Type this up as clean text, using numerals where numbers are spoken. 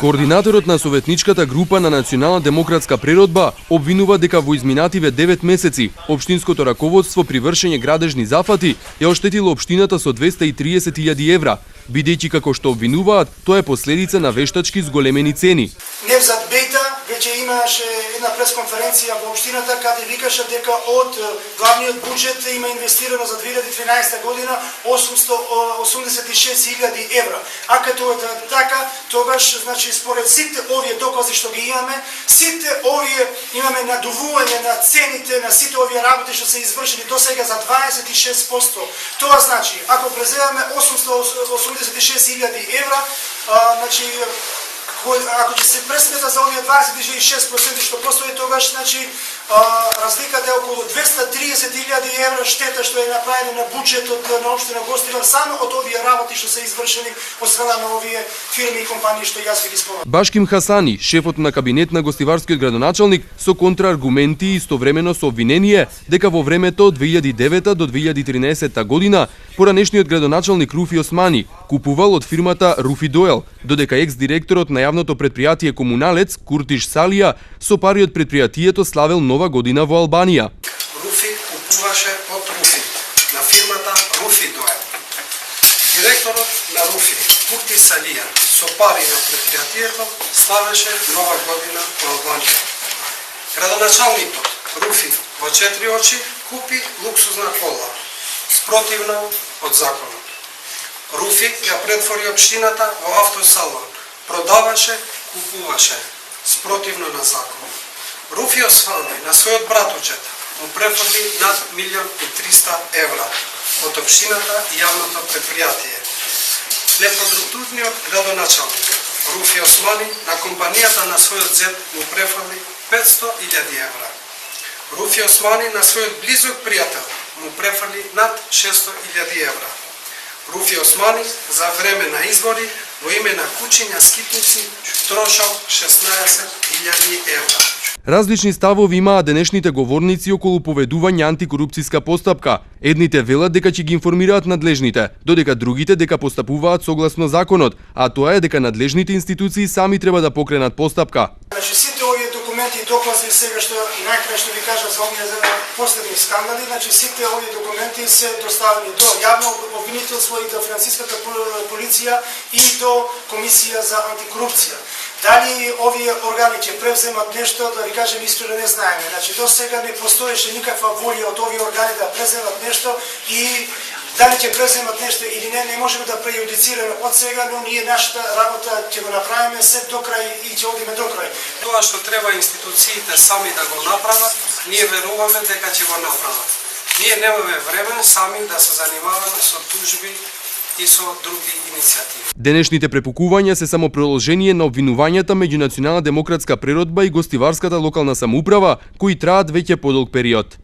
Координаторот на советничката група на Национална демократска природба обвинува дека во изминативе 9 месеци општинското раководство при вршење градежни зафати ја оштетило општината со 230.000 евра, бидејќи како што обвинуваат, тоа е последица на вештачки зголемени цени. Невзат Бејта веќе имаше една пресконференција во општината каде викаше дека од главниот буџет има инвестирано за 2013 година 886.000 евра. А като е така, тогаш значи според сите овие докази што ги имаме, сите овие имаме надувување на цените на сите овие работи што се извршени до сега за 26%. Тоа значи, ако преземаме 886.000 евра, значи ако ќе се пресмета за овие 26% што постои, тогаш значи разликата е околу 230.000 евра штета што е направена на буџетот на општина Гостивар само од овие работи што се извршени од страна на овие фирми и компании што јас ви ги спомнав. Башким Хасани, шефот на кабинет на гостиварскиот градоначалник, со контрааргументи и истовремено со обвинение дека во времето од 2009 до 2013 година поранешниот градоначалник Руфи Османи купувал од фирмата Руфи Доел, додека екс-директорот на јавното предпријатие Комуналец Куртиш Салија со пари од предпријатието славел Нова година во Албанија. Руфи купуваше од Руфи на фирмата Руфи Доел. Директорот на Руфи Куртиш Салија со пари на предпријатието славеше Нова година во Албанија. Градоначалникот Руфи во 4 очи купи луксузна кола, спротивно од законот. Руфи ја претвори општината во автосалон, продаваше, купуваше, спротивно на закон. Руфи Османи на својот братовчет му префрли над 1.300.000 евра од општината и јавното предпријатие. Непродуктивниот градоначалник Руфи Османи на компанијата на својот зет му префрли 500.000 евра. Руфи Османи на својот близок пријател му префрли над 600.000 евра. Руфи Османи за време на избори во име на кучиња скитници трошал 16.000 евра. Различни ставови имаат денешните говорници околу поведување антикорупцијска постапка. Едните велат дека ќе ги информираат надлежните, додека другите дека постапуваат согласно законот, а тоа е дека надлежните институции сами треба да покренат постапка. Значи сите овие документи и докази сега што и најкрај што ви кажа за овие последни скандали, значи сите овие документи се доставени до јавно обвинителство и до финансиската полиција и до комисија за антикорупција. Дали овие органи ќе превземат нешто, да ви кажем искрено не знаеме. Значи до сега не постоеше никаква волја од овие органи да преземат нешто и дали ќе преземат нешто или не можеме да прејудицираме од сега, но ние нашата работа ќе го направиме се до крај и ќе одиме до крај. Тоа што треба институциите сами да го направат, ние веруваме дека ќе го направат. Ние немаме време сами да се занимаваме со тужби и со други иницијативи. Денешните препукувања се само продолжение на обвинувањата меѓу Национална демократска природба и Гостиварската локална самоуправа, кои траат веќе подолг период.